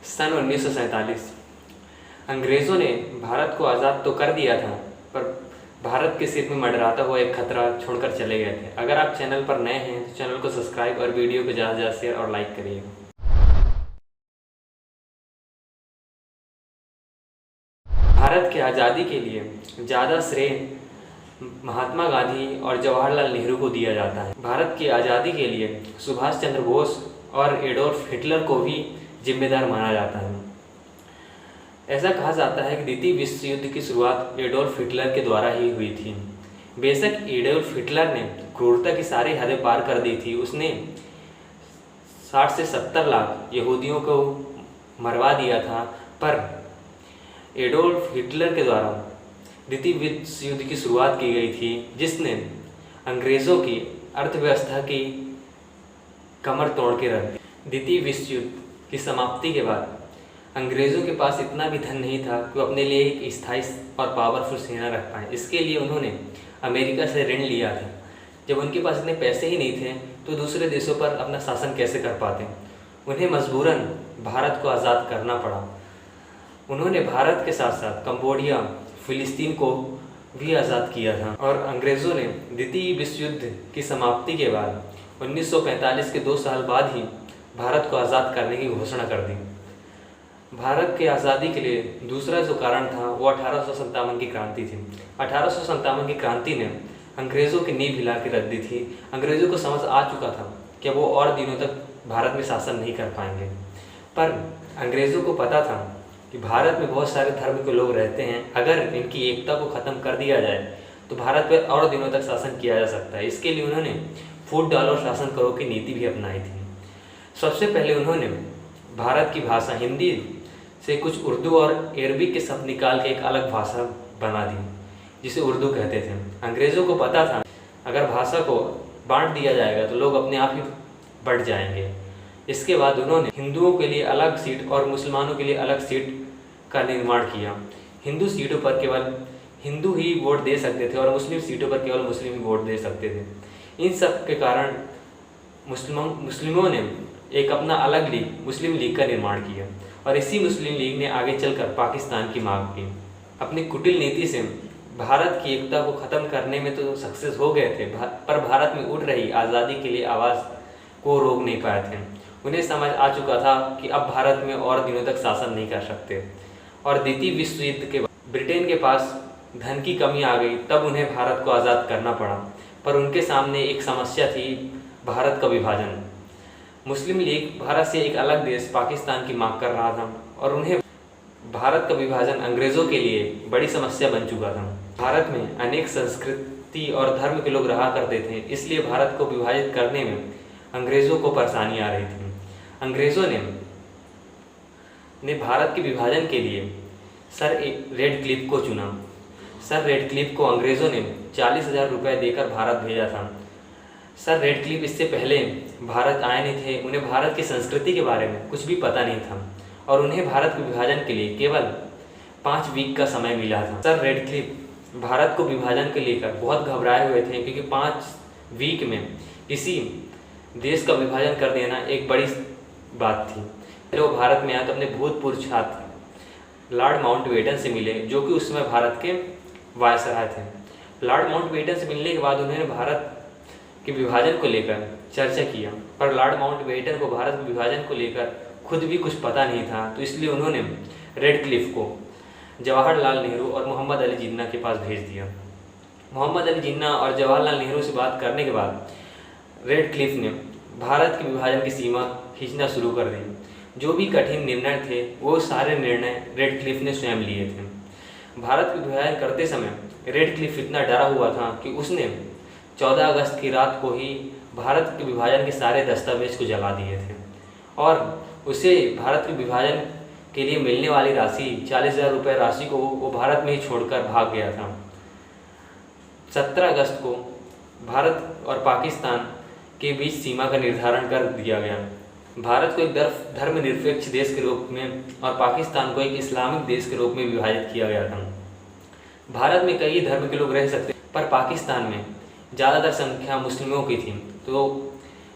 सन 1947 अंग्रेज़ों ने भारत को आज़ाद तो कर दिया था, पर भारत के सिर में मंडराता हुआ एक खतरा छोड़कर चले गए थे। अगर आप चैनल पर नए हैं तो चैनल को सब्सक्राइब और वीडियो को ज़्यादा से ज़्यादा शेयर और लाइक करिएगा। भारत की आज़ादी के लिए ज़्यादा श्रेय महात्मा गांधी और जवाहरलाल नेहरू को दिया जाता है। भारत की आज़ादी के लिए सुभाष चंद्र बोस और एडोल्फ हिटलर को भी जिम्मेदार माना जाता है। ऐसा कहा जाता है कि द्वितीय विश्व युद्ध की शुरुआत एडोल्फ हिटलर के द्वारा ही हुई थी। बेशक एडोल्फ हिटलर ने क्रूरता की सारी हदें पार कर दी थी। उसने 60 से 70 लाख यहूदियों को मरवा दिया था, पर एडोल्फ हिटलर के द्वारा द्वितीय विश्व युद्ध की शुरुआत की गई थी, जिसने अंग्रेज़ों की अर्थव्यवस्था की कमर तोड़ के रख दी। द्वितीय विश्व युद्ध की समाप्ति के बाद अंग्रेज़ों के पास इतना भी धन नहीं था कि वो अपने लिए एक स्थायी और पावरफुल सेना रख पाएँ। इसके लिए उन्होंने अमेरिका से ऋण लिया था। जब उनके पास इतने पैसे ही नहीं थे तो दूसरे देशों पर अपना शासन कैसे कर पाते। उन्हें मजबूरन भारत को आज़ाद करना पड़ा। उन्होंने भारत के साथ साथ कंबोडिया, फिलिस्तीन को भी आज़ाद किया था। और अंग्रेज़ों ने द्वितीय विश्व युद्ध की समाप्ति के बाद 1945 के 2 साल बाद ही भारत को आज़ाद करने की घोषणा कर दी। भारत की आज़ादी के लिए दूसरा जो कारण था वो 1857 की क्रांति थी। 1857 की क्रांति ने अंग्रेज़ों की नींव हिला के रख दी थी। अंग्रेज़ों को समझ आ चुका था कि वो और दिनों तक भारत में शासन नहीं कर पाएंगे, पर अंग्रेज़ों को पता था कि भारत में बहुत सारे धर्म के लोग रहते हैं। अगर इनकी एकता को ख़त्म कर दिया जाए तो भारत पर और दिनों तक शासन किया जा सकता है। इसके लिए उन्होंने फूट डालो शासन करो की नीति भी अपनाई थी। सबसे पहले उन्होंने भारत की भाषा हिंदी से कुछ उर्दू और अरबी के शब्द निकाल के एक अलग भाषा बना दी, जिसे उर्दू कहते थे। अंग्रेज़ों को पता था अगर भाषा को बांट दिया जाएगा तो लोग अपने आप ही बढ़ जाएंगे। इसके बाद उन्होंने हिंदुओं के लिए अलग सीट और मुसलमानों के लिए अलग सीट का निर्माण किया। हिंदू सीटों पर केवल हिंदू ही वोट दे सकते थे और मुस्लिम सीटों पर केवल मुस्लिम ही वोट दे सकते थे। इन सब के कारण मुस्लिमों ने एक अपना अलग लीग, मुस्लिम लीग का निर्माण किया और इसी मुस्लिम लीग ने आगे चलकर पाकिस्तान की मांग की। अपनी कुटिल नीति से भारत की एकता को ख़त्म करने में तो सक्सेस हो गए थे, पर भारत में उठ रही आज़ादी के लिए आवाज़ को रोक नहीं पाए थे। उन्हें समझ आ चुका था कि अब भारत में और दिनों तक शासन नहीं कर सकते और द्वितीय विश्व युद्ध के बाद ब्रिटेन के पास धन की कमी आ गई। तब उन्हें भारत को आज़ाद करना पड़ा, पर उनके सामने एक समस्या थी, भारत का विभाजन। मुस्लिम लीग भारत से एक अलग देश पाकिस्तान की मांग कर रहा था और उन्हें भारत का विभाजन अंग्रेज़ों के लिए बड़ी समस्या बन चुका था। भारत में अनेक संस्कृति और धर्म के लोग रहा करते थे, इसलिए भारत को विभाजित करने में अंग्रेज़ों को परेशानी आ रही थी। अंग्रेज़ों ने भारत के विभाजन के लिए सर रेडक्लिफ को चुना। सर रेडक्लिफ को अंग्रेज़ों ने 40,000 रुपये देकर भारत भेजा था। सर रेडक्लिफ इससे पहले भारत आए नहीं थे, उन्हें भारत की संस्कृति के बारे में कुछ भी पता नहीं था और उन्हें भारत के विभाजन के लिए केवल 5 वीक का समय मिला था। सर रेडक्लिफ भारत को विभाजन को लेकर बहुत घबराए हुए थे, क्योंकि 5 वीक में किसी देश का विभाजन कर देना एक बड़ी बात थी। वो भारत में आए तो अपने भूतपूर्व छात्र लॉर्ड माउंटबेटन से मिले, जो कि उस समय भारत के वायसराय थे। लॉर्ड माउंटबेटन से मिलने के बाद उन्होंने भारत के विभाजन को लेकर चर्चा किया, पर लॉर्ड माउंटबेटन को भारत के विभाजन को लेकर खुद भी कुछ पता नहीं था, तो इसलिए उन्होंने रेडक्लिफ को जवाहरलाल नेहरू और मोहम्मद अली जिन्ना के पास भेज दिया। मोहम्मद अली जिन्ना और जवाहरलाल नेहरू से बात करने के बाद रेडक्लिफ ने भारत के विभाजन की सीमा खींचना शुरू कर दी। जो भी कठिन निर्णय थे वो सारे निर्णय रेडक्लिफ ने स्वयं लिए थे। भारत के विभाजन करते समय रेडक्लिफ इतना डरा हुआ था कि उसने 14 अगस्त की रात को ही भारत के विभाजन के सारे दस्तावेज को जला दिए थे और उसे भारत के विभाजन के लिए मिलने वाली राशि 40,000 रुपये राशि को वो भारत में ही छोड़कर भाग गया था। 17 अगस्त को भारत और पाकिस्तान के बीच सीमा का निर्धारण कर दिया गया। भारत को एक धर्मनिरपेक्ष देश के रूप में और पाकिस्तान को एक इस्लामिक देश के रूप में विभाजित किया गया था। भारत में कई धर्म के लोग रह सकते, पर पाकिस्तान में ज़्यादातर संख्या मुस्लिमों की थी, तो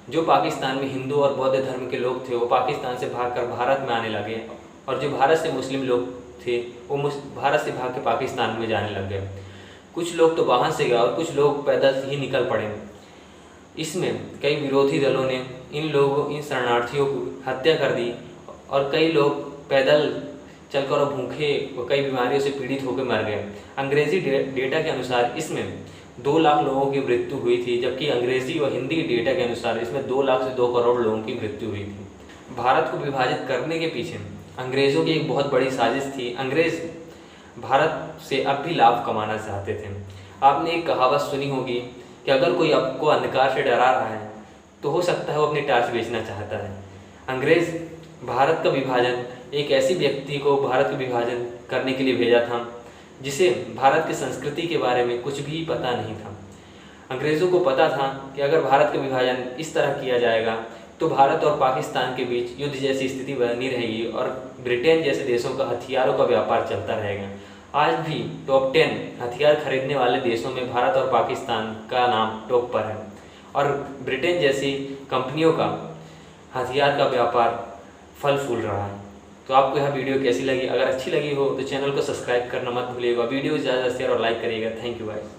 जो पाकिस्तान में हिंदू और बौद्ध धर्म के लोग थे वो पाकिस्तान से भागकर भारत में आने लगे, और जो भारत से मुस्लिम लोग थे वो भारत से भाग के पाकिस्तान में जाने लग गए। कुछ लोग तो वाहन से गए और कुछ लोग पैदल ही निकल पड़े। इसमें कई विरोधी दलों ने इन शरणार्थियों को हत्या कर दी, और कई लोग पैदल चलकर और भूखे व कई बीमारियों से पीड़ित होकर मर गए। अंग्रेजी डेटा के अनुसार इसमें 2 लाख लोगों की मृत्यु हुई थी, जबकि अंग्रेजी व हिंदी डेटा के अनुसार इसमें 2 लाख से 2 करोड़ लोगों की मृत्यु हुई थी। भारत को विभाजित करने के पीछे अंग्रेज़ों की एक बहुत बड़ी साजिश थी। अंग्रेज़ भारत से अब भी लाभ कमाना चाहते थे। आपने एक कहावत सुनी होगी कि अगर कोई आपको अंधकार से डरा रहा है तो हो सकता है वो अपनी टार्च बेचना चाहता है। अंग्रेज़ भारत का विभाजन एक ऐसी व्यक्ति को भारत का विभाजन करने के लिए भेजा था जिसे भारत की संस्कृति के बारे में कुछ भी पता नहीं था। अंग्रेज़ों को पता था कि अगर भारत का विभाजन इस तरह किया जाएगा तो भारत और पाकिस्तान के बीच युद्ध जैसी स्थिति बनी रहेगी और ब्रिटेन जैसे देशों का हथियारों का व्यापार चलता रहेगा। आज भी टॉप 10 हथियार खरीदने वाले देशों में भारत और पाकिस्तान का नाम टॉप पर है, और ब्रिटेन जैसी कंपनियों का हथियार का व्यापार फल फूल रहा है। तो आपको यह वीडियो कैसी लगी? अगर अच्छी लगी हो तो चैनल को सब्सक्राइब करना मत भूलिएगा। वीडियो ज़्यादा शेयर और लाइक करिएगा। Thank you guys.